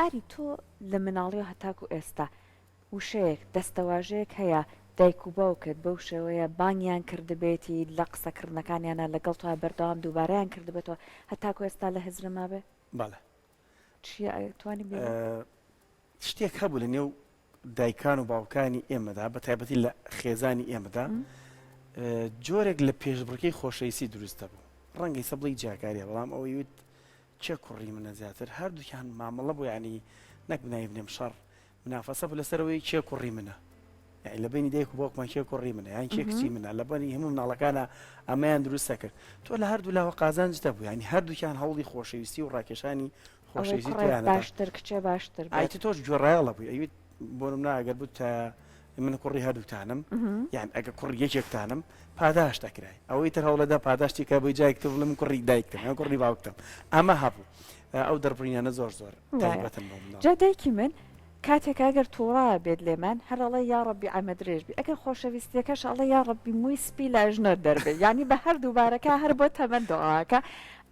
ئاری تۆ لە مناڵی هەتاکو ئێستا وشەیەک دەستەواژەیەک هەیە دایک و باوکت بەو شێوەیە بانیان کردبێتی لە قسەکردنەکانیانە لەگەڵ تۆ بەردەوام دووبارەیان کردبێتەوە هەتاکو ئێستا لە هزرما بێ بەڵێ چیە توانی بێ شتێک هەبوو لە نێو دایکان و باوکانی ئێمەدا بە تایبەتی لە خێزانی ئێمەدا جۆرێک لە پێشبڕکەی خۆشەویستی دروستە بوو ڕەنگەی سەبڵی جاکاریە بەڵام ئەوەی وت چێ کوڕی منە زیاتر هەردووکیان مامەڵە بوو ینی نەک بنایە بنێم شەڕ منافەسە بوو لەسەرەوەی چێ کوڕی منە یعنی لە بینی دایک و باوکمان چێ کوڕی منە یان چێ کچی منە لە بەنی هەموو مناڵەکانە ئەمەیان دروستە کرد تۆ لە هەردوو لاوە قازانجتە بوو ینی هەردووکیان هەوڵی خۆشەویستی و ڕاکێشانی خۆشەویستی تویانە باشتر کچێ باشتر ئایتی تۆش گوێڕایەڵە بووی ئەویت بۆ نمونە ئەگەر بوو تا من کوڕی هەردووتانم یان ئەگە کوڕ یەکێکتانم پاداش دەکرای ئەوەی تر هەوڵەدا پاداشتی کە بۆی جایکتە بڵم کوڕی دایکتم یا کوڕی باوکتم ئەمە هەبوو ئەو دەربڕینیانە زۆر تایبەتن بۆ جا دایکی من کاتێک ئەگەر تووڕا بێت لێمان هەرڵە یا ڕەبی ئەمە درێژبی ئەگەر خۆشەویستیەکەش ئەڵە یا ڕەبی مووی سپی لە ژنەر دەربێت ینی بە هەردووبارەکە هەر بۆ تەمەەن دۆڵاکە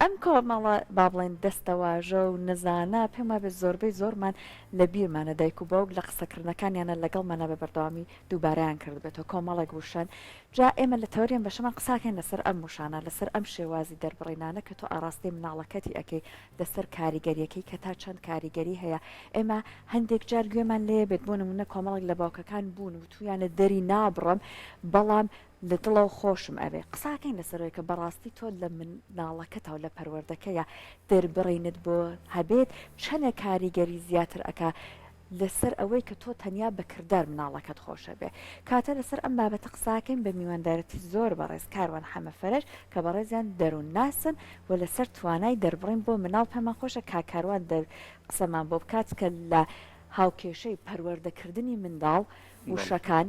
ئەم کۆمەڵە با بڵێن دەستەواژە و نزانە پێم وابێت زۆربەی زۆرمان لە بیرمانە دایک و باوک لە قسەکردنەکانیانە لەگەڵمانە بە بەردەوامی دووبارەیان کردبێتەوە کۆمەڵێک وشان جا ئێمە لە تەوریان بەشەمان قساکەین لەسەر ئەم وشانە لەسەر ئەم شێوازی دەربڕینانە کە تۆ ئاراستی مناڵەکەتی ئەەکەی لەسەر کاریگەریەکەی کە تا چەند کاریگەری هەیە ئێمە هەندێک جار گوێمان لێ بێت بۆ نمونە کۆمەڵێک لە باوکەکان بوون و تویانە دەری نابڕم بەڵام لە دڵەوە خۆشم ئەوێ قساکەین لەسەرەوەی کە بەڕاستی تۆ لە مناڵەکەتەوە لە پەروەردەکەیە دەربڕینت بۆ هەبێت چەنە کاریگەری زیاتر ئەکا لەسەر ئەوەی کە تۆ تەنیا بەکردار مناڵەکەت خۆشە بێ کاتە لەسەر ئەم بابەتە قساکەین بە میواندارەتی زۆر بەڕێز کاروان حەمەفەرش کە بەڕێزیان دەروون ناسن و لەسەر توانای دەربڕین بۆ مناڵ پەمان خۆشە کاکاروان قسەمان بۆ بکات کە لە هاوکێشەی پەروەردەکردنی منداڵ وشەکان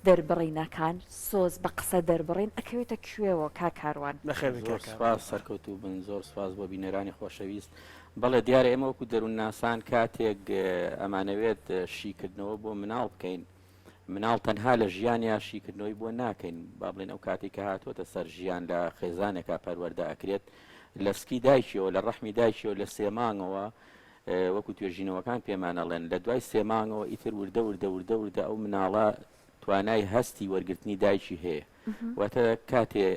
دەربڕینەکان سۆز بە قسە دەربڕین ئەکەوێتە کوێوە کاکاروان سپاس سەرکەوتوو بن زۆر سپاس بۆ بینەرانی خۆشەویست بەڵێ دیارە ئێمە وەکو دەروون ناسان کاتێک ئەمانەوێت شیکردنەوە بۆ مناڵ بکەین مناڵ تەنها لە ژیانیا شیکردنەوەی بۆ ناکەین با بڵێن ئەو کاتی کە هاتوۆتە سەر ژیان لە خێزانێکا پەروەردە ئەکرێت لە سکی دایکیەوە لە ڕەحمی دایکیەوە لە سێمانگەوە وەکو توێژینەوەکان پێمانەڵێن لە دوای سێمانگەوە ئیتر وردە ئەو مناڵە توانای هەستی وەرگرتنی دایکی هەیە واتە کاتێ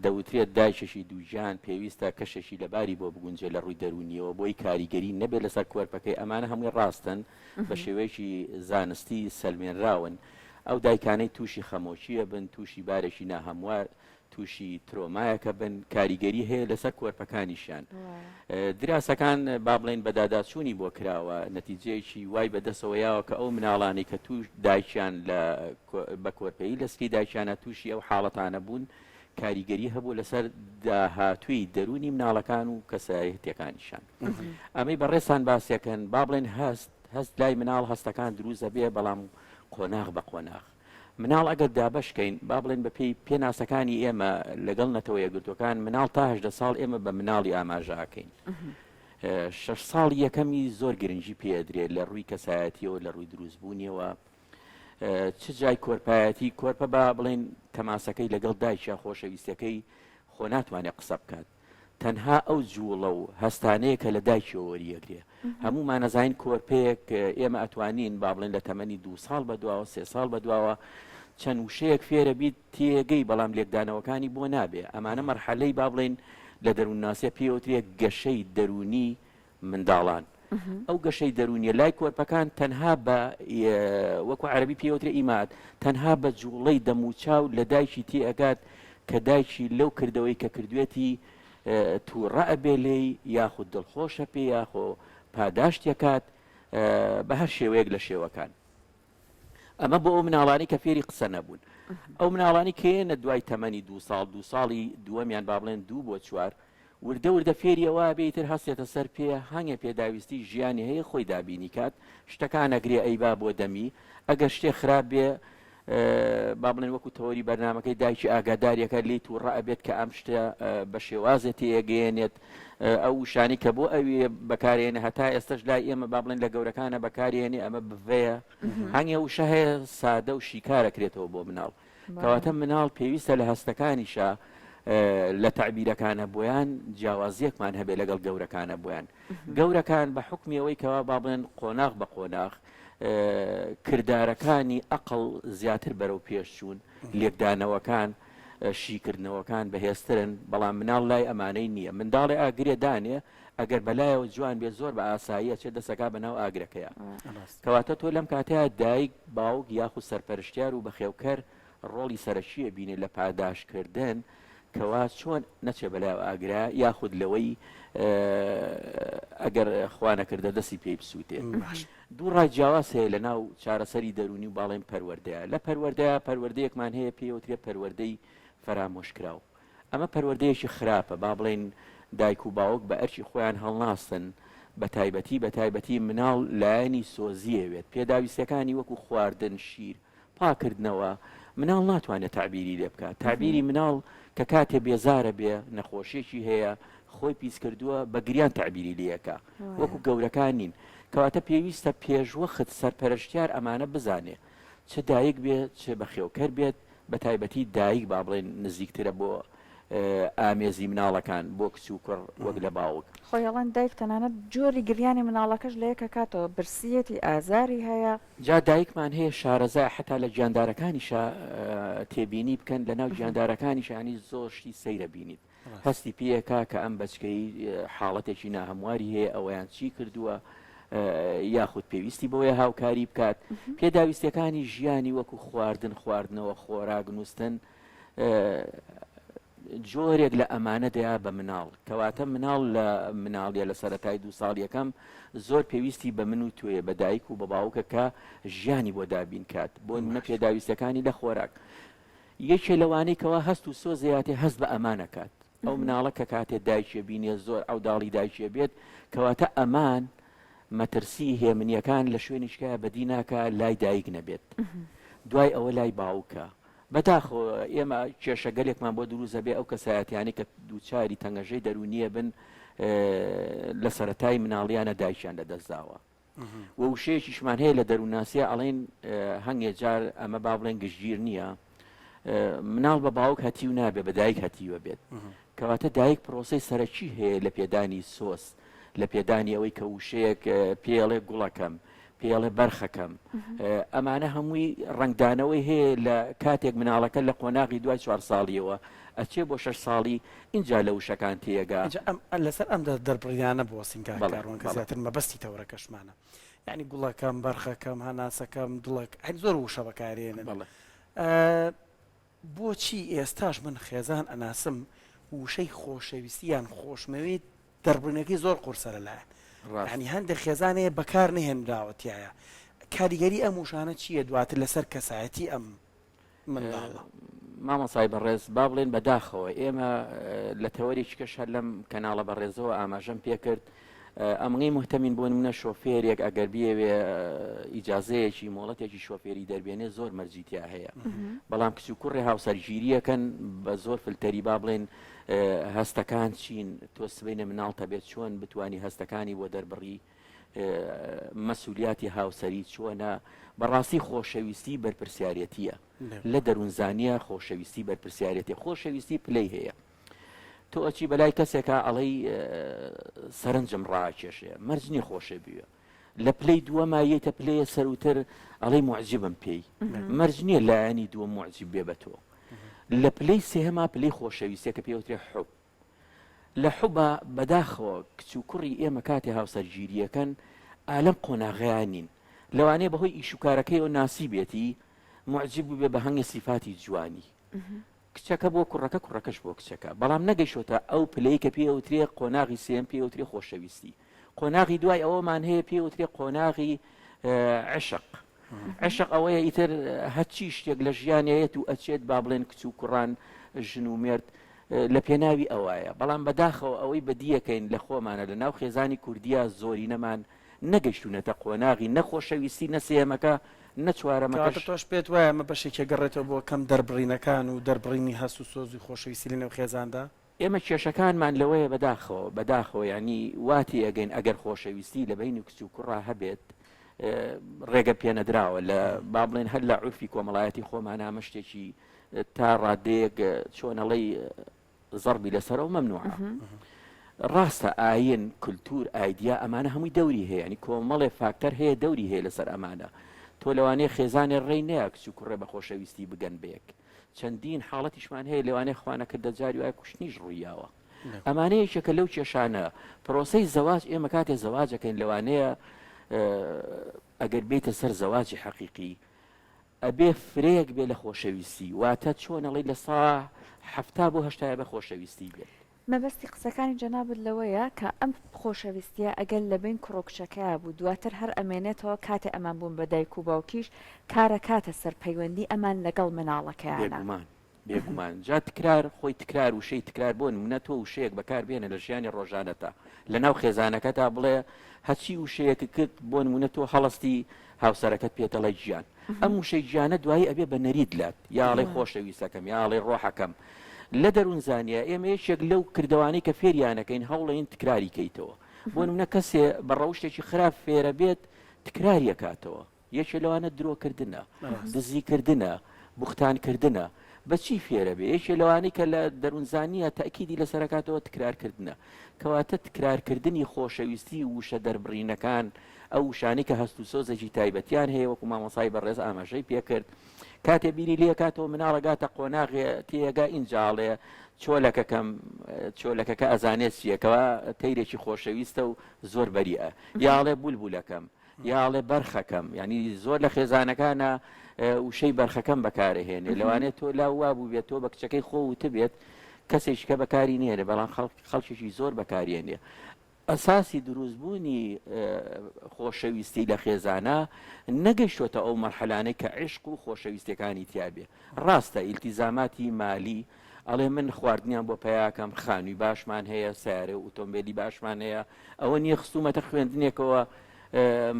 دەوترێت دایکشی دووجان پێویستە کەشێکی لەباری بۆ بگونجێ لە ڕووی دەرونیەوە بۆی کاریگەری نەبێت لەسەر کۆرپەکەی ئەمانە هەمووی ڕاستن بە شێوەیەکی زانستی سەلمێنراون ئەو دایکانەی تووشی خەمۆچیە بن تووشی بارێکی ناهەموار تووشی ترۆمایەکە بن کاریگەری هەیە لەسەر کۆرپەکانیشیان دراسەکان با بڵێن بەداداچوونی بۆ کراوە نەتیجەیەکی وای بەدەستەوەیەوە کە ئەو مناڵانی کە توش دایکیان بە کۆرپەیی لەسکی دایکیانە تووشی ئەو حاڵەتانە بوون کاریگەری هەبوو لەسەر داهاتووی دەرونی مناڵەکان و کەسایەتیەکانیشان ئەمەی بەڕێستان باسیەکەن با بڵێن هەست لای مناڵ هەستەکان دروستە بێ بەڵام قۆناغ بە قۆناغ مناڵ ئەگەر دابشکەین با بڵێن بە پێی پێناسەکانی ئێمە لەگەڵ نەتەوە یەکگرتوەکان مناڵ تا 18 ساڵ ئێمە بە مناڵی ئاماژەکەین 6 ساڵ یەکەمی زۆر گرنگی پێدرێت لە ڕووی کەسایەتیەوە لە ڕووی دروستبوونیەوە چ جای کۆرپایەتی کۆرپە با بڵێن تەماسەکەی لەگەڵ دایکیا خۆشەویستەکەی خۆ ناتوانێت قسە بکات تەنها ئەو جوڵە و هەستانەیە کە لە دایکیەوە وەریەگرێ هەمومان نەزانین کۆرپەیەک ئێمە ئەتوانین با بڵێن لە تەمەنی 2 ساڵ بەدواوە 3 ساڵ بەدواوە چەند وشەیەک فێرە بیت تێگەی بەڵام لێکدانەوەکانی بۆ نابێ ئەمانە مەرحەلەی با بڵێن لە دەروون ناسیە پێوترێک گەشەی دەرونی منداڵان ئەو گەشەی دەرونیە لای کۆرپەکان تەنها بە وەکو عەرەبی پێوترێ ئیمات تەنها بە جوڵەی دەموچاو لە دایکی تێئەگات کە دایکی لەو کردەوەی کە کردوێتی تووڕە ئەبێ لێی یاخود دڵخۆشە پێ یاخۆ پاداشتێکات بە هەر شێوەیەک لە شێوەکان ئەمە بۆ ئەو مناڵانی کە فێری قسە نەبوون ئەو مناڵانی کێنە دوای تەمەنی 2 ساڵ 2 ساڵی دووەمیان با بڵێن 2 بۆ 4 وردە فێریەوە بێتتر هەستێتە سەر پێ هەنگێ پێداویستی ژیانی هەیە خۆی دابینی کات شتەکان ئەگرێ ئەیبا بۆ دەمی ئەگەر شتێک خراپ بێ با بڵێن وەکو تەوەری بەرنامەکەی دایکی ئاگاداریەکە لی تووڕە ئەبێت کە ئەم شتە بە شێوازێت تێگەێنێت ئەو شانی کە بۆ ئەوێ بەکارێنە هەتا ئێستش لای ئێمە با بڵێن لە گەورەکانە بەکارێنێ ئەمە بڤەیە هەنگێ وشە هەیە سادە و شیکارەکرێتەوە بۆ مناڵ کەواتە مناڵ پێویستە لە هەستەکانیشە لە تعبیرەکانە بۆیان جیاوازیەکمان هەبێ لەگەڵ گەورەکانە بۆیان گەورەکان بە حکمیەوەی کەوا با بڵێن قۆناغ بە قۆناغ کردارەکانی ئەقڵ زیاتر بەرەو پێشچوون لێکدانەوەکان شیکردنەوەکان بەهێزترن بەڵام مناڵ لای ئەمانەی نییە منداڵی ئاگرێ دانێ ئەگەر بەلایەوە جوان بێ زۆر بە ئاساییە چێ دەسەکا بەناو ئاگرەکەیە کەواتە تۆ لەم کاتەیە دایک باوک یاخود سەرپەرشتیار و بەخێوکەر ڕۆڵی سەرەکیە بینێ لە پاداشکردن کەوا چۆن نەچێ بەلایەوە ئاگرا یاخود لەوەی ئەگەر خوا نەکردە دەستی پێی بسووتێ دوو ڕای جیاواز هەیە لە ناو چارەسەری دەرونی و باڵێن پەروەردەیە لە پەروەردەیە پەروەردەیەکمان هەیە پێوترێ پەروەردەی فەرامۆشکراو ئەمە پەروەردەیەکی خراپە با بڵێن دایک و باوک بە ئەرچی خۆیان هەڵناستن بە تایبەتی مناڵ لایەنی سۆزیەوێت پێداویستەکانی وەکو خواردن شیر پاکردنەوە مناڵ ناتوانێت تعبیری لێ بکات تعبیری مناڵ کە کاتێ بێزارە بێ نەخۆشیێکی هەیە خۆی پیس کردووە بە گریان تعبیری لەکە وەکو گەورەکان نین کەواتە پێویستە پێشوەخت سەرپەرشتیار ئەمانە بزانێ چه دایک بێت چه بەخێوکەر بێت بە تایبەتی دایک با بڵێن نزیکترە بۆ ئامێزی مناڵەکان بۆ کچ و کوڕ وەک لە باوک خۆیڵەن دایک تەنانەت جۆری گریانی مناڵەکەش لە یەکە کاتەوە برسیەتی ئازاری هەیە جا دایکمان هەیە شارەزای حتا لە گیاندارەکانیشە تێبینی بکەن لە ناو گیاندارەکانیشانی زۆرشتی سەیرە بینیت هەستی پێیەکە کە ئەم بەچکەی حاڵەتێکی ناهەمواری هەیە ئەویان چی کردووە یاخود پێویستی بۆیە هاوکاری بکات پێداویستەکانی ژیانی وەکو خواردنەوە خۆراک نووسن جۆرێک لە ئەمانەدەیا بە مناڵ کەواتە مناڵ لە مناڵیە لە سەرەتای 2 ساڵ یەکەم زۆر پێویستی بە من و توێ بە دایک و بە باوکە کە ژیانی بۆ دابین کات بۆ منە پێداویستەکانی لە خۆراک یەکێ لەوانەی کەوا هەست و سۆ زیاتێ هەست بە ئەمانەکات ئەو مناڵە کە کاتێ دایکێ بینێ زۆر ئەو داڵی دایکێ بێت کەواتە ئەمان مەترسی هێمنیەکان لە شوێنیشکە بەدی ناکە لای دایک نەبێت دوای ئەوە لای باوکە بەداخۆ ئێمە کێشەگەلێکمان بۆ دروزە بێ ئەو کەسایەتیانی کە دووچاری تەنگەژەی دەرونیە بن لە سەرەتای مناڵیانە دایکیان لەدەستداوە و وشەیەکیشمان هەیە لە دەروونناسیە ئەڵێن هەنگێ جار ئەمە با بڵێن گشتگیر نییە مناڵ بە باوک هەتی و نابێ بە دایک هەتیوە بێت کەواتە دایک پرۆسەی سەرەکی هەیە لە پێدانی سۆس لە پێدانی ئەوەی کە وشەیەک پێڵێ گوڵەکەم پێڵێ بەرخەکەم ئەمانە هەمووی ڕنگدانەوەی هەیە لە کاتێک مناڵەکە لە قۆناغی دوای 4 ساڵیەوە ئەچێ بۆ 6 ساڵی اینجا لە وشەکان تێگا لەسەر ئەم دەربڕیانە بۆ سینگارڕوان کە زیاتر مەبەستی تەورەکەشمانە یعنی گوڵەکەم بەرخەکەم هەناسەکەم دڵک زۆر وشە بەکارێنن بۆچی ئێستاش من خێزان ئەناسم وشەی خۆشەویستیان خۆشمەوێت دەربڕینەکەی زۆر قورسە لەلایەن ینی هەندێک خێزانەیە بەکار نهێنراوەتیایە کاریگەری ئەم وشانە چییە دواتر لەسەر کەسایەتی ئەم منداڵە مامەسای بەڕێز با بڵێن بەداخەوە ئێمە لە تەوەریکەش هەر لەم کەناڵە بەڕێزەوە ئاماژەم پێکرد ئەمەی محتەمین بۆ منە شۆفێرێک ئەگەر بیەوێ ئیجازەیەکی مۆڵەتێکی شۆفێری دەربێنێ زۆر مەرجیتیا هەیە بەڵام کچ و کوڕی هاوسەرگیریەکەن بە زۆر فلتەری با بڵێن هەستەکان چین تۆ سبەینە مناڵتە بێت چۆن بتانی هەستەکانی بۆ دەربڕی مەسئولیاتی هاوسەری چۆنە بەڕاستی خۆشەویستی بەرپرسیارەتیە لە دەروونزانیە خۆشەویستی بەرپرسیارەتی خۆشەویستی پلەی هەیە تۆ ئەچی بەلای کەسێکە ئەڵەی سەرنجم ڕاکێشێ مەرجنی خۆشە بیوە لە پلەی دووەما یەتە پلەیە سەروتر ئەڵەی معجبم پێی مەرج نییە لایەنی دووە معجب بێ بە تۆ لە پلەی سێهەما پلەی خۆشەویستیەکە پێوترێ حوب لە حوبە بەداخەوە کچ و کوڕی ئێمە کاتی هاوسەرگیریەکەن ئالەم قۆناغیانین لەوانەیە بەهۆی ئیشوکارەکەی و ناسی بێتی معجب بێ بە هەنگی سیفاتی جوانی کچەکە بۆ کوڕەکە کوڕەکەش بۆ کچەکە بەڵام نەگەیشتە ئەو پلەی کە پێوترێ قۆناغی سێم پێوترێ خۆشەویستی قۆناغی دوای ئەوەمان هەیە پێوترێ قۆناغی عشق عشق ئەوەیە ئیتر هەچی شتێک لە ژیانەیەت و ئەچێت با بڵێن کچ و کوڕان ژن و مرد لە پێناوی ئەوایە بەڵام بەداخەوە ئەوەی بەدیەکەین لە خۆمانە لە ناو خێزانی کوردیا زۆری نەمان نەگەیشتونەتە قۆناغی نەخۆشەویستی نەسێمەکە نەچوارەمەکە تۆش پێت وایە مە بەشێکە گەڕێتەوە بۆ کەم دەربڕینەکان و دەربڕینی هەست و سۆزی خۆشەویستی لە نێو خێزاندا ئێمە کێشەکانمان لەوەیە بەداخەوە ینی واتی ئەگەین ئەگەر خۆشەویستی لە بینی کچ و کوڕا هەبێت ڕێگە پێنەدراوە لە با بڵێن هەر لە عورفی کۆمەڵایەتی خۆمان ئامە شتێکی تا ڕادەیەک چۆنەڵەی زەربی لەسەرەوە مەمنوعە. ڕاستە ئاین کولتور ئایدیا ئەمانە هەمووی دەوری هەیە، ینی کۆمەڵێ فاکتەر هەیە دەوری هەیە لەسەر ئەمانە. تۆ لەوانەیە خێزانێ ڕێی نەیە کچ و کوڕێ بە خۆشەویستی بگەن بەیەک. چەندین حاڵەتیشمان هەیە لەوانەیە خوانە کردە جاری وایە کوشتنیش ڕوویاوە. ئەمانەیە یەکێکە لەو کێشانە. پرۆسەی زەواج ئێمە کاتێ زەواجەکەین لەوانەیە ئەگەر بێتە سەر زەواجی حەقیقی ئەبێ فرەیەک بێ لە خۆشەویستی، واتە چۆنەڵی لە ساڵ 70 بۆ 80 بە خۆشەویستی بێت. مەبەستی قسەکانی جەنابت لەوەیە کە ئەم خۆشەویستیە ئەگەر لەبین کڕۆکچەکەیە بوو دواتر هەر ئەمێنێتەوە کاتێ ئەمان بوون بە دایک و باوکیش کارە کاتە سەر پەیوەندی ئەمان لەگەڵ مناڵەکەیانە. بێگومان جا تکرار خۆی تکرار و شەی تکرار بۆ نمونە تۆ وشەیەک بەکار بێنە لە ژیانی ڕۆژانەتە لەناو خێزانەکەتا بڵێ هەچی وشەیەک کرد بۆ نمونە تۆ هەڵستی هاوسەرەکەت پێتەڵی گیان ئەم وشەی گیانە دوایی ئەبێ بە نەرید لات یاڵێ خۆشەویستەکەم یاڵێ ڕۆحەکەم لە دەروون زانیە ئێمە یەکێک لەو کردوانەی کە فێریانەکەین هەوڵین تکراری کەیتەوە بۆ نمونە کەسێ بە ڕەوشتێکی خراپ فێرە بێت تکراریەکاتەوە یەکێ لەوانە درۆکردنە دزیکردنە بوختانکردنە بەچی فێرە بێ یەکێ لەوانەی کە لە دەروونزانیە تەکیدی لەسەرکاتەوە تکرارکردنە کەواتە تکرارکردنی خۆشەویستی وشە دەربڕینەکان ئەو وشانی کە هەست و سۆزێکی تایبەتیان هەیە وەکو مامۆسای بەڕێز ئاماژەی پێکرد کاتێ بیری لێکاتەوە مناڵەگاتە قۆناغێ تێگا ئینجاڵێ چۆلەکەکە ئەزانێت چیەکەوە تەیرێکی خۆشەویستە و زۆر بەریئە یاڵێ بولبولەکەم یاڵێ بەرخەکەم ینی زۆر لە خێزانەکانە وشەی بەرخەکەم بەکارهێنێ لەوانێت تۆ لا وا بوو بێت تۆ بە کچەکەی خۆ وتە بێت کەسێککە بەکاری نێنێ بەڵام خەڵکیشی زۆر بەکارێنێ ئەساسی دروستبوونی خۆشەویستی لە خێزانە نەگەیشتۆتە ئەو مەرحەلانەی کە عشق و خۆشەویستەکانی تیابێ ڕاستە ئیلتیزاماتی مالی ئەڵێ من خواردنیان بۆ پیاکەم خانووی باشمان هەیە سیارە و ئۆتۆمبیلی باشمان هەیە ئەوە نییە خستومەتە خوێندنێکەوە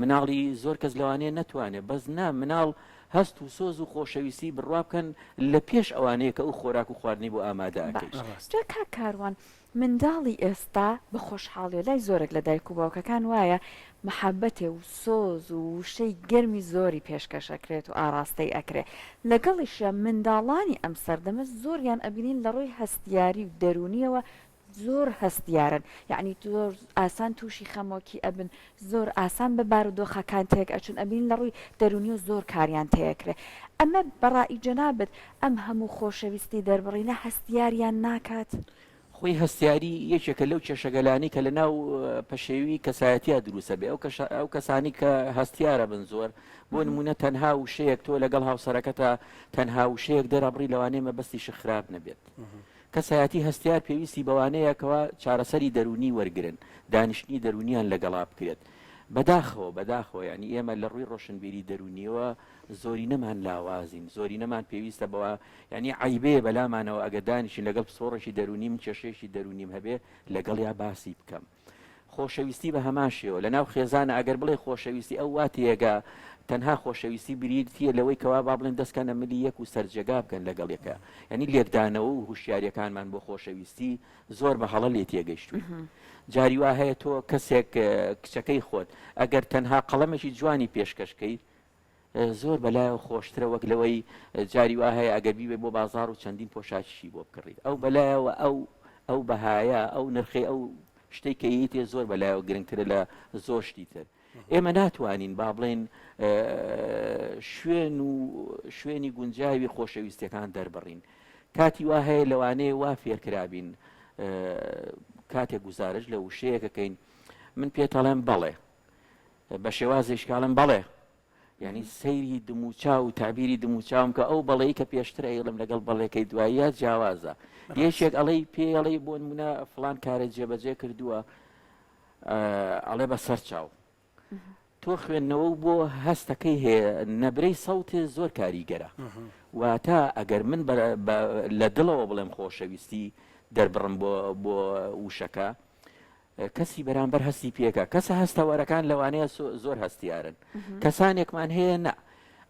مناڵی زۆر کەس لەوانەیە نەتوانێت بەس نا مناڵ هەست و سۆز و خۆشەویستی بڕوا بکەن لە پێش ئەوانەیە کە ئەو خۆراک و خواردنی بۆ ئامادەکەیت جا کاروان منداڵی ئێستا بە خۆشحاڵی لای زۆرێک لە دایک و باوکەکان وایە محەبەتێ و سۆز و شەی گەرمی زۆری پێشکەشەکرێت و ئاراستەی ئەکرێ لەگەڵیشە منداڵانی ئەم سەردەمە زۆریان ئەبینین لە ڕووی هەستیاری و دەرونیەوە زۆر هەستیارن یعنی زۆر ئاسان تووشی خەمۆکی ئەبن زۆر ئاسان بە بارودۆخەکان تێک ئەچون ئەبین لە ڕووی دەرونی و زۆر کاریان تەیەکرێ ئەمە بەڕای جەنابەت ئەم هەموو خۆشەویستی دەربڕینە هەستیاریان ناکات خۆی هەستیاری یەکێکە لەو کێشەگەلانی کە لە ناو پەشێوی کەسایەتیە دروستە بێ ئەو کەسانی کە هەستیارە بن زۆر بۆ نمونە تەنها وشەیەک تۆ لەگەڵ هاوسەرەکەتە تەنها وشەیەک دەرەبڕی لەوانەیە مەبەستیش خراپ نەبێت کەسایەتی هەستیار پێویستی بەوانەیەکەوە چارەسەری دەرونی وەرگرن دانیشتنی دەرونیان لەگەڵا بکرێت بەداخەوە ینی ئێمە لە ڕووی ڕۆشنبیری دەرونیەوە زۆری نەمان لاوازین زۆری نەمان پێویستە بەوە ینی عیبەیە بەلامانەوە ئەگە دانیشین لەگەڵ پسۆڕێکی دەرونیم کێشێکی دەرونیم هەبێ لەگەڵ یا باسی بکەم خۆشەویستی بە هەمان شێوە لەناو خێزانە ئەگەر بڵێ خۆشەویستی ئەو واتیەگە تەنها خۆشەویستی بریتە لەوەی کەوا با بڵێن دەستکەنە ملی یەک و سەرجەگا بکەن لەگەڵ یەکە ینی لێکدانەوە و هوشیاریەکانمان بۆ خۆشەویستی زۆر بە هەڵە لێ تێگەیشتووی جاری وا هەیە تۆ کەسێک کچەکەی خۆت ئەگەر تەنها قەڵەمێکی جوانی پێشکەشکەیت زۆر بەلایەوە خۆشترە وەک لەوەی جاری وا هەیە ئەگەر بیبێ بۆ بازار و چەندین پۆشاکیشی بۆ بکڕیت ئەو بەلایەوە ئەو بەهایە ئەو نرخی ئەو شتێک کە ییتێ زۆر بەلایەوە گرنگترە لە زۆر شتی تر ئێمە ناتوانین با بڵێن شوێنی گونجاوی خۆشەویستەکان دەربڕین کاتی وا هەیە لەوانەیە وا فێرکرابین کاتێک گزارش لە وشەیەکەکەین من پێتەڵێم بەڵێ بە شێوازێشکاڵم بەڵێ یعنی سەیری دموچا و تعبیری دموچاوم کە ئەو بەڵێی کە پێشتر ئەیڵم لەگەڵ بەڵێکەی دوایە جیاوازە یەکێک ئەڵەی پێڵەی بۆ نمونە فڵان کارە جێبەجێ کردووە ئەڵێ بە سەر چاو تۆ خوێندنەوە بۆ هەستەکەی هەیە نەبرەی سەوتێ زۆر کاریگەرە واتە ئەگەر من لە دڵەوە بڵێم خۆشەویستی دەربڕم بۆ وشەکە کەسی بەرامبەر هەستی پێکە کەسە هەستەوەرەکان لەوانەیە زۆر هەستیارن کەسانێکمان هەیە نا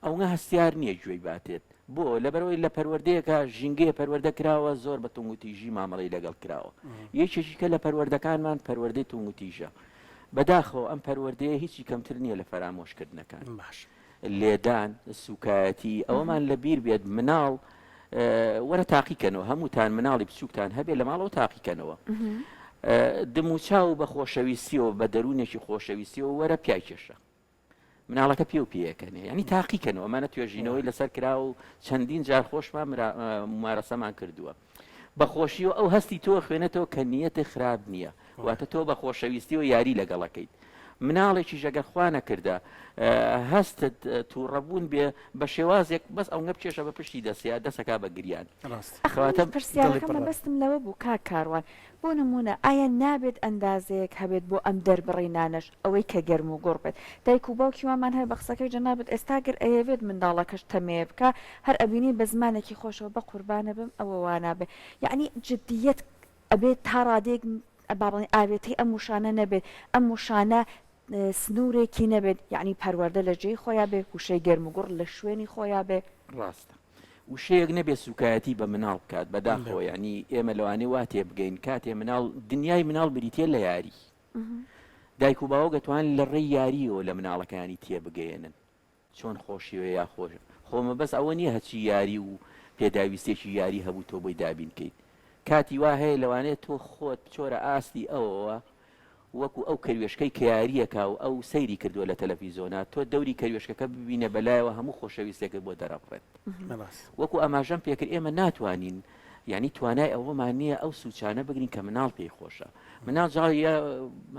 ئەوە هەستیار نییە گوێی باتێت بۆ لەبەرەوەی لە پەروەردەیەکە ژینگەیە پەروەردە کراوە زۆر بە تونگوتیژی مامەڵی لەگەڵ کراوە یەکێکیکە لە پەروەردەکانمان پەروەردەی تونگوتیژە بەداخەوە ئەم پەروەردەیە هیچی کەمتر نییە لە فەرامۆشکردنەکان لێدان سوکایەتی ئەوەمان لە بیر بێت مناڵ وەرە تاقیکەنەوە هەمووتان مناڵی بچووکتان هەبێ لە ماڵەوە تاقیکەنەوە دموچاو بە خۆشەویستیەوە بە دەروونێکی خۆشەویستیەوە وەرە پیای کێشە مناڵەکە پێ و پێەکەنێ ینی تاقیکەنەوە ئەمانە توێژینەوەی لەسەر کرا و چەندین جار خۆشمان ممارەسەمان کردووە بەخۆشیەوە ئەو هەستی تۆ خوێنێتەوە کە نیەتی خراپ نییە واتە تۆ بە خۆشەویستی و یاری لەگەڵەکەیت مناڵێکی ژەگەر خوا نەکردە هەستت تووڕەبوون بێ بە شێوازێک بەس ئەو نەبچێشە بە پشتی دەسیا دەسەکا بە گریان پرسیارەکە مەبەستم لەوە بوو کاروان بۆ نمونە ئایا نابێت ئەندازەیەک هەبێت بۆ ئەم دەربڕینانش ئەوەی کە گەرم و گوڕ بێت دایک و باوکیوامان هەیە بە قسەکەی جەنابەت ئێستاگەر ئەیەوێت منداڵەکەش تەمێ بکە هەر ئەبینی بە زمانێکی خۆشەوە بە قوربانە بم ئەوە وانابێ یعنی جدیەت ئەبێت تا ڕادێک باڵی ئاوێتی ئەم وشانە نەبێت ئەم وشانە سنوورێکی نەبێت یعنی پەروەردە لە جێی خۆیان بێ وشەی گەرم و گوڕ لە شوێنی خۆیان بێ ڕاستە وشەیەک نەبێ سوکایەتی بە مناڵ بکات بەداخەوە ینی ئێمە لەوانێ وا تێ بگەین کاتێ مناڵ دنیای مناڵ بریتێ لە یاری دایک و باوە دەتوان لە ڕێی یاریەوە لە مناڵەکانی تێ بگەێنن چۆن خۆشیوە یا خۆش خۆمە بەس ئەوە نییە هەچی یاری و پێداویستێکی یاری هەبوو تۆ بۆی دابینکەیت کاتی وا هەیە لەوانێت تۆ خۆت بچۆرە ئاستی ئەوەوە وەکو ئەو کەروێشکەی کە یاریەکە و ئەو سەیری کردووە لە تەلەڤیزۆنات تۆ دەوری کەروێشکەکە ببینە بەلایەوە هەموو خۆشەویستێکە بۆ دەرەبڕێت وەکو ئەماژەم پێکرد ئێمە ناتوانین یعنی توانای ئەوەمان نییە ئەو سوچانە بگرین کە مناڵ پێی خۆشە مناڵ جاڵە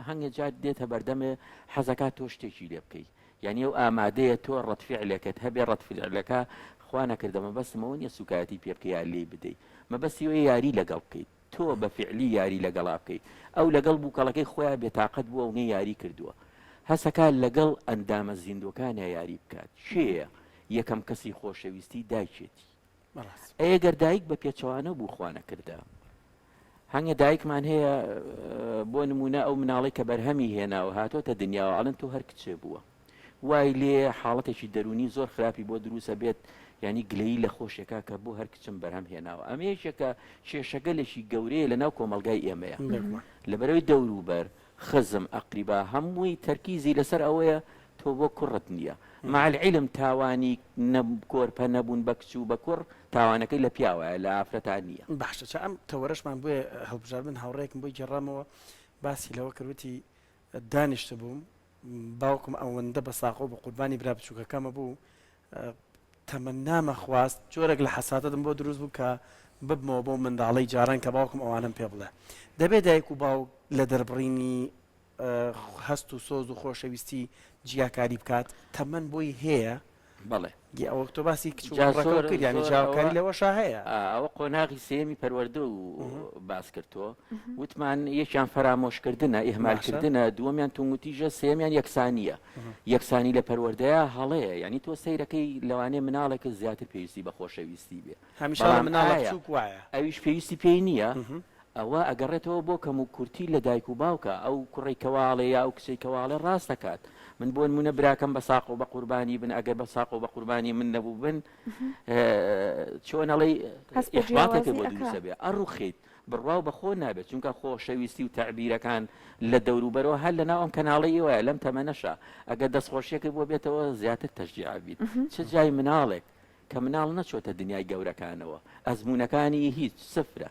هەنگە جات دێتە بەردەمێ حەزەکات تۆ شتێکی لێ بکەیت یعنی ئەو ئامادەیە تۆ ڕەتفیعلەکەت هەبێ ڕەتفیعلەکە خوا نەکردە مەبەستمەوە نییە سوکایەتی پێ بکە یا لێ بدەیت مەبەستی وە یاری لەگەڵ بکەیت تۆ بە فعلی یاری لەگەڵا بکەیت ئەو لەگەڵ بووکەڵەکەی خۆیان بێتاقەت بووە و نەی یاری کردووە هەسەکە لەگەڵ ئەندامە زیندوەکانە یاری بکات شەیە یەکەم کەسی خۆشەویستی دایکێتی ئەگەر دایک بە پێچەوانە بوو خوا نەکردە هەنگە دایکمان هەیە بۆ نمونە ئەو مناڵی کە بەرهەمی هێناوە هاتۆتە دنیاوە ئاڵن تۆ هەر کچێ بووە وای لێ حاڵەتێکی دەرونی زۆر خراپی بۆ دروسە بێت ینی گلەیی لە خۆشێکا کە بۆ هەر کچم بەرهەم هێناوە ئەمێشێکە کێشەگەلێکی گەورەیە لە ناو کۆمەلگای ئێمەیە لەبەرەوەی دەوروبەر خزم ئەقریبا هەمووی تەرکیزی لەسەر ئەوەیە تۆ بۆ کوڕت نییە مع العلم تاوانی کۆرپە نەبوون بە کچ و بە کوڕ تاوانەکەی لە پیاوەیە لە ئافرەتان نییە باشە چ ئەم تەوەرەشمان بۆیە هەڵبژار بن هاوڕێکم بۆی گەڕامەوە باسی لەوە کردوتی دانیشتە بووم باوکم ئەوەندە بە ساقۆ بە قوربانی برا بچووکەکەمە بوو تەمەنامە خواست جۆرێک لە حەساتەتم بۆ دروست بوو کە ببمەوە بۆ منداڵی جاران کە باوکم ئەوانم پێ بڵێ دەبێت دایک و باوک لە دەربڕینی هەست و سۆز و خۆشەویستی جیاکاری بکات تەمەەن بۆی هەیە بەڵێ ئەوە تۆ باسی کردیانی جاوکاری لەوەش هەیە ئەوە قۆناغی سێمی پەروەردە و باس کردەوە وتمان یەکیان فەرامۆشکردنە ئێهمالکردنە دووەمیان تونگوتیژە سێمیان یەکسانیە یەکسانی لە پەروەردەیە هەڵەیە ینی تۆ سەیرەکەی لەوانەیە مناڵێکە زیاتر پێویستی بە خۆشەویستی بێ هەمیشە مناڵە وایە ئەویش پێویستی پێی نییە ئەوە ئەگەڕێتەوە بۆ کەم و کورتی لە دایک و باوکە ئەو کوڕی کەواڵێ یا ئەو کچەی کەواڵێ ڕاست دەکات من بۆ نمونە براکەم بە ساق و بە قوربانی بن ئەگەر بە ساق و بە قوربانی من نەبوو بن چۆنەڵی ئیحباتێکە بۆ دروستە بێ ئەڕوخیت بڕواو بەخۆ نابێت چونکە خۆشەویستی و تەعبیرەکان لە دەوروبەرەوە هەر لە ناو ئەم کەناڵی وایە لەم تەمەنەشە ئەگەر دەستخۆشیەکە بۆ بێتەوە زیاتر تەشجیع بیت چ جای مناڵێک کە مناڵ نەچۆتە دنیای گەورەکانەوە ئەزمونونەکانی هیچ سفرە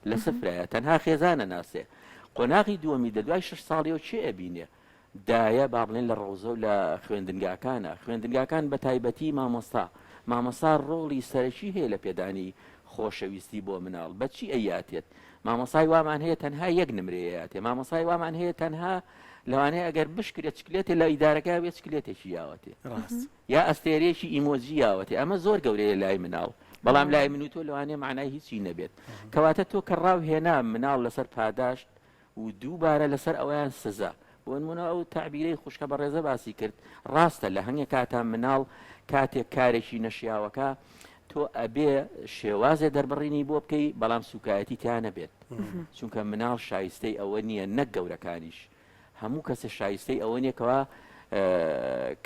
لە سفرەیە تەنها خێزانە ناسێ قۆناغی دووەمی دەدوای 6 ساڵیەوە چێ ئەبینێ دایە با بڵێن لە ڕۆزە و لە خوێندنگاکانە خوێندنگاکان بە تایبەتی مامۆستا ڕۆڵی سەرەکی هەیە لە پێدانی خۆشەویستی بۆ مناڵ بەچی ئەیاتێت مامۆسای وامان هەیە تەنها یەک نمرەیەاتێ مامۆسای وامان هەیە تەنها لەوانەیە ئەگەر بشکرێت چکلێتی لە ئیدارەکە بێت چکلێتێکی یاوەتێ یا ئەستێرێکی ئیمۆجی یاوەتێ ئەمە زۆر گەورەیە لای مناڵ بەڵام لای من و تۆ لەوانەیە معنای هیچی نەبێت کەواتە تۆ کە ڕاو هێنا مناڵ لەسەر پاداشت و دووبارە لەسەر ئەویان سزا بۆ نمونە ئەو تعبیرەی خوشکە بە ڕێزە باسی کرد ڕاستە لە هەنگێک کاتان مناڵ کاتێک کارێکی نەشیاوەکە تۆ ئەبێ شێوازێ دەربڕینی بۆ بکەی بەڵام سوکایەتی تیانە بێت چونکە مناڵ شایستەی ئەوە نییە نەک گەورەکانیش هەموو کەسە شایستەی ئەوە نییەکەوە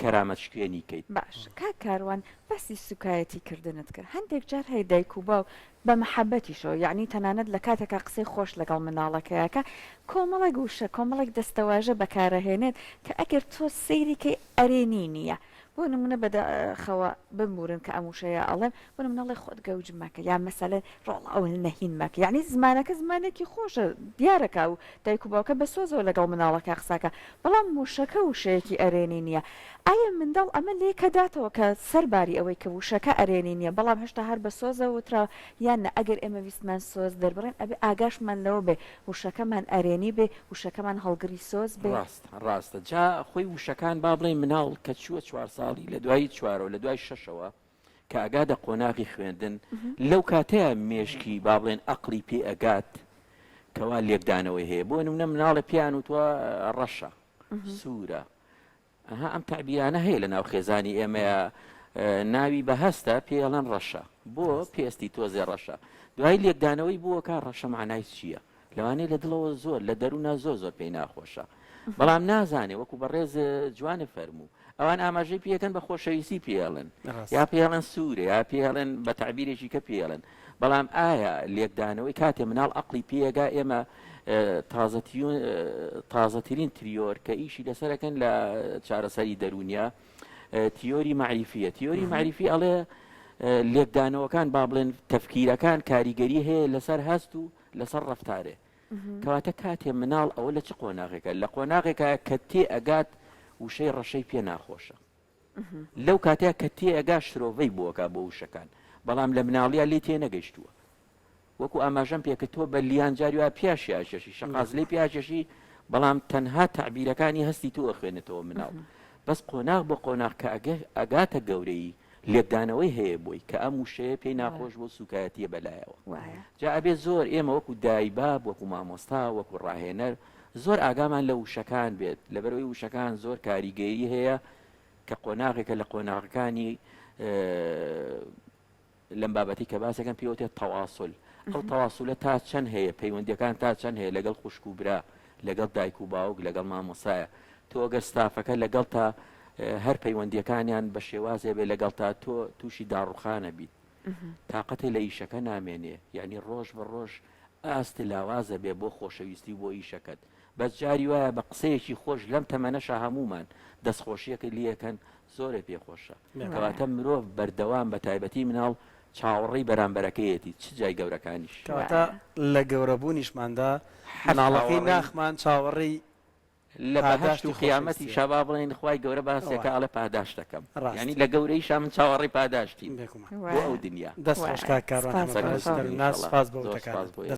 کەرامەت شکێنی کەیت باش کاروان باسی سوکایەتی کردنت کرد هەندێک جار هەیە دایک و باو بە مەحەبەتیشەوە یعنی تەنانەت لە کاتێکا قسەی خۆش لەگەڵ مناڵەکەیەکە کۆمەڵێک وشە کۆمەڵێک دەستەواژە بەکارەهێنێت کە ئەگەر تۆ سەیریکەی ئەرێنی نییە بۆ نمونە بەداخەوە بمورن کە ئەموشەیە ئەڵێن بۆ منەڵێ خۆت گەوج مەکە یان مەسەلە ڕۆڵ ئەو نەهین مەکە یعنی زمانەکە زمانێکی خۆشە دیارەکە و دایک و باوکە بە سۆزەوە لەگەڵ مناڵەکە قساکە بەڵام وشەکە وشەیەکی ئەرێنی نییە ئایا منداڵ ئەمە لێ کەداتەوە کە سەرباری ئەوەی کە وشەکە ئەرێنی نییە بەڵام هێشتا هەر بە سۆزە وترا یان ئەگەر ئێمە ویستمان سۆز دەربڕێن ئەبێ ئاگاشمان لەوە بێ وشەکەمان ئەرێنی بێ وشەکەمان هەڵگری سۆز بێ ڕاستە جا خۆی وشەکان با بڵێ مناڵ کە چووە 4 ساڵی لە دوایی 4 لە دوای 6ەوە کە ئاگادە قۆناغی خوێندن لەو کاتەیە مێشکی با بڵێن ئەقلی پێ ئەگات کەوا لێکدانەوەی هەیە بۆ نمونە مناڵە پیان وتوە ڕەشە سوورە ئەها ئەم تعبیرانە هەیە لە ناو خێزانی ئێمەیە ناوی بەهەستە پێڵەن ڕەشە بۆ پێستی تۆزێ ڕەشە دوای لێکدانەوەی بووە کە ڕەشە معنای چییە لەوانەیە لە دڵەوە زۆر لە دەرونا زۆر پێی ناخۆشە بەڵام نازانێ وەکو بەڕێز جوانە فەرموو ئەوان ئاماژەی پێکەن بە خۆشەویستی پێڵن یا پێڵەن سوورە یا پێڵێن بە تعبیرێکی کە پێڵن بەڵام ئایا لێکدانەوەی کاتێ مناڵ ئەقلی پێگا ئێمە تازەترین تریۆر کە ئیشی لەسەرەکەن لە چارەسەری دەرونیا تیۆری معریفیە تیۆری معریفی ئەڵێ لێکدانەوەکان با بڵێن تەفکیرەکان کاریگەری هەیە لەسەر هەست و لەسەر ڕەفتارێ کەواتە کاتێ مناڵ ئەوە لە چ قۆناغێکە لە قۆناغێکە کە تێ ئەگات وشەی ڕەشەی پێ ناخۆشە لەو کاتەیە کە تێ ئەگا شرۆڤەی بووەکە بۆ وشەکان بەڵام لە مناڵیە لێ تێ نەگەیشتووە وەکو ئاماژەم پێکە تۆ بە لیان جاری وە پیاشیاشی شەقاز لێ پیاشەشی بەڵام تەنها تعبیرەکانی هەستی تۆ ئەخوێنێتەوە مناڵ بەس قۆناغ بۆ قۆناغ کە ئەگاتە گەورەی لێکدانەوەی هەیە بۆی کە ئەم وشەیە پێی ناخۆش بۆ سوکایەتیە بەلایەوە جا ئەبێ زۆر ئێمە وەکو دایباب وەکو مامۆستا وەکو ڕاهێنەر زۆر ئاگامان لە وشەکان بێت لەبەرەوەی وشەکان زۆر کاریگەری هەیە کە قۆناغێکە لە قۆناغەکانی لەم بابەتی کە باسەکەم پێوتێت تەواصل ئەو تەواصلە تا چەند هەیە پەیوەندیەکان تا چەند هەیە لەگەڵ خوشک و برا لەگەڵ دایک و باوک لەگەڵ مامۆسایە تۆ ئەگەر ستافەکە لەگەڵ تا هەر پەیوەندیەکانیان بە شێوازێ بێ لەگەڵ تا تۆ تووشی داڕوخانە بیت تااقەتی لە ئیشەکە نامێنێ یعنی ڕۆژ بە ڕۆژ ئاست لاوازە بێ بۆ خۆشەویستی بۆ ئیشەکەت بەس جاری وایە بە قسەیەکی خۆش لەم تەمەنەشە هەمومان دەستخۆشیەکە لیەکەن زۆرە پێخۆشە کەواتە مرۆڤ بەردەوام بە تایبەتی مناڵ چاوەڕێی بەرامبەرەکەیەتی چ جای گەورەکانیش کەواتە لە گەورەبوونیشماندا مناڵەکەی ناخمان چاوەڕێی لە پاداشت و قیامەتی شەبا بڵێن خوای گەورە باسێکە ئەڵە پاداش دەکەم ینی لە گەورەی شام چاوەڕێی پاداشتین بۆ ئەو دنیا دەست خۆشکار کاروان سپاس بۆ